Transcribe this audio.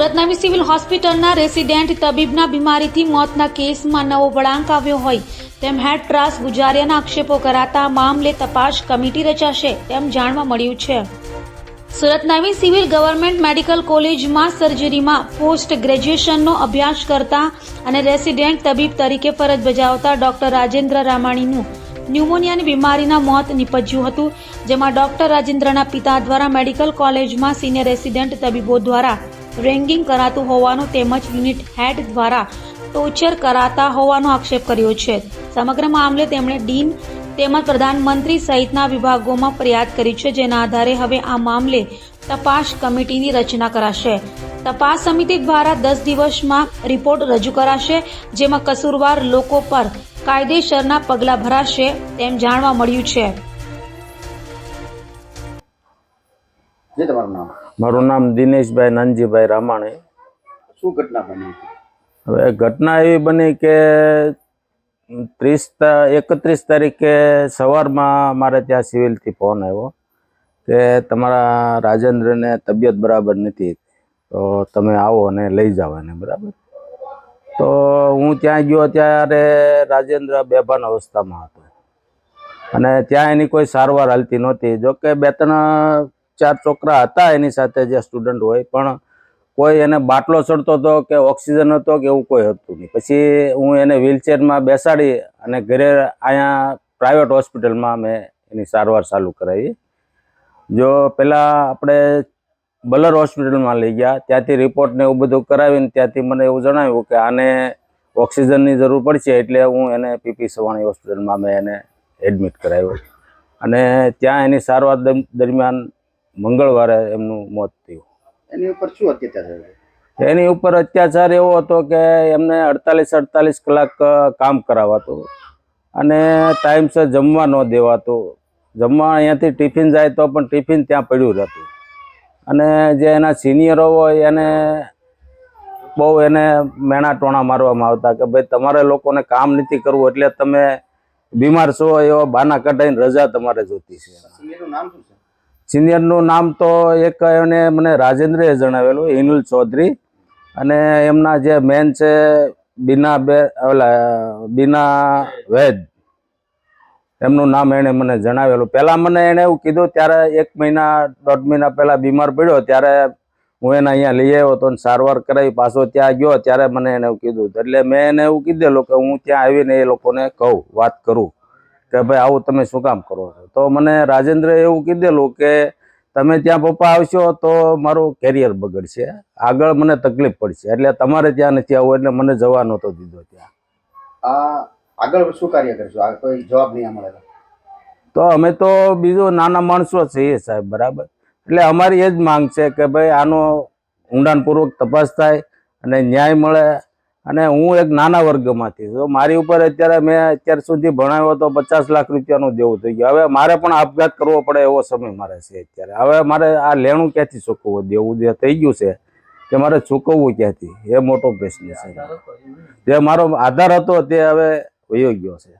સુરત નવી સિવિલ હોસ્પિટલના રેસિડેન્ટ તબીબના બીમારીથી મોતના કેસમાં નવો વળાંક આવ્યો હોય તેમ હેડ ટ્રાસ ગુજારિયાના આક્ષેપો કરાતા મામલે તપાસ કમિટી રચાશે તેમ જાણવા મળ્યું છે। સુરત નવી સિવિલ ગવર્મેન્ટ મેડિકલ કોલેજમાં સર્જરીમાં પોસ્ટ ગ્રેજ્યુએશનનો અભ્યાસ કરતા અને રેસિડેન્ટ તબીબ તરીકે ફરજ બજાવતા ડોક્ટર રાજેન્દ્ર રામાણીનું ન્યુમોનિયાની બીમારીના મોત નિપજ્યું હતું, જેમાં ડોક્ટર રાજેન્દ્રના પિતા દ્વારા મેડિકલ કોલેજમાં સિનિયર રેસિડેન્ટ તબીબો દ્વારા રેગિંગ કરાતું હોવાનું તેમજ યુનિટ હેડ દ્વારા ટોર્ચર કરાતા હોવાનો આક્ષેપ કર્યો છે। સમગ્ર મામલે તેમણે ડીન તેમજ પ્રધાનમંત્રી સહિતના વિભાગોમાં ફરિયાદ કરી છે, જેના આધારે હવે આ મામલે તપાસ કમિટીની રચના કરાશે। તપાસ સમિતિ દ્વારા 10 દિવસમાં રિપોર્ટ રજૂ કરાશે, જેમાં કસૂરવાર લોકો પર કાયદેસરના પગલાં ભરાશે તેમ જાણવા મળ્યું છે। મારું નામ દિનેશભાઈ નાનજીભાઈ રામાણી। શું ઘટના બની? હવે ઘટના એવી બની કે 31 તારીખે સવારમાં મારે ત્યાં સિવિલથી ફોન આવ્યો કે તમારા રાજેન્દ્રને તબિયત બરાબર નથી, તો તમે આવો અને લઈ જાઓ એને, બરાબર। તો હું ત્યાં ગયો ત્યારે રાજેન્દ્ર બેભાન અવસ્થામાં હતો અને ત્યાં એની કોઈ સારવાર હાલતી નહોતી। જોકે 2-4 છોકરા હતા એની સાથે જે સ્ટુડન્ટ હોય, પણ કોઈ એને બાટલો ચડતો હતો કે ઓક્સિજન હતો કે એવું કોઈ હતું નહીં। પછી હું એને વ્હીલચેરમાં બેસાડી અને ઘરે અહીંયા પ્રાઇવેટ હોસ્પિટલમાં મેં એની સારવાર ચાલુ કરાવી। જો પહેલાં આપણે બલર હોસ્પિટલમાં લઈ ગયા, ત્યાંથી રિપોર્ટને એવું બધું કરાવીને ત્યાંથી મને એવું જણાવ્યું કે આને ઓક્સિજનની જરૂર પડશે, એટલે હું એને પીપી સવાણી હોસ્પિટલમાં મેં એને એડમિટ કરાવ્યો અને ત્યાં એની સારવાર દરમિયાન મંગળવારે એમનું મોત થયું। એની ઉપર શું અત્યાચાર થયો? એની ઉપર અત્યાચાર એવો હતો કે એમને 48 કલાક કામ કરાવાતું અને ટાઈમસર જમવા ન દેવાતું। જમવા અહીંયાથી ટિફિન જાય તો પણ ટિફિન ત્યાં પડ્યું રહેતું અને જે એના સિનિયરો હોય એને બહુ એને મેણા ટોણા મારવામાં આવતા કે ભાઈ તમારે લોકોને કામ નથી કરવું, એટલે તમે બીમાર છો એવા બાના કઢાઈને રજા તમારે જોતી છે। સિનિયરનું નામ શું છે? સિનિયરનું નામ તો એક એને મને રાજેન્દ્રએ જણાવેલું, હિનુલ ચૌધરી, અને એમના જે મેન છે બીના વૈદ, એમનું નામ એણે મને જણાવેલું। પહેલાં મને એણે એવું કીધું, ત્યારે 1-1.5 મહિના પહેલાં બીમાર પડ્યો ત્યારે હું એને અહીંયા લઈ આવ્યો હતો અને સારવાર કરાવી, પાછો ત્યાં ગયો ત્યારે મને એને એવું કીધું, એટલે મેં એને એવું કીધેલું કે હું ત્યાં આવીને એ લોકોને કહું, વાત કરું કે ભાઈ આવું તમે શું કામ કરો છો। તો મને રાજેન્દ્રએ એવું કીધેલું કે તમે ત્યાં પપ્પા આવશો તો મારું કેરિયર બગડશે, આગળ મને તકલીફ પડશે, એટલે તમારે ત્યાં નથી આવવું, એટલે મને જવા નહોતો દીધો ત્યાં। આગળ શું કાર્ય કરશો? આ કોઈ જવાબ નહીં મળે તો અમે તો બીજું નાના માણસો છીએ સાહેબ, બરાબર, એટલે અમારી એ જ માંગ છે કે ભાઈ આનો ઊંડાણપૂર્વક તપાસ થાય અને ન્યાય મળે। અને હું એક નાના વર્ગમાંથી છું, મારી ઉપર મેં અત્યાર સુધી ભણાવ્યો તો 50 લાખ રૂપિયાનું દેવું થઈ ગયું। હવે મારે પણ આપઘાત કરવો પડે એવો સમય મારે છે અત્યારે। હવે મારે આ લેણું ક્યાંથી ચૂકવવું, દેવું જે થઈ ગયું છે કે મારે ચૂકવવું ક્યાંથી, એ મોટો પ્રશ્ન છે। જે મારો આધાર હતો તે હવે વયો ગયો છે।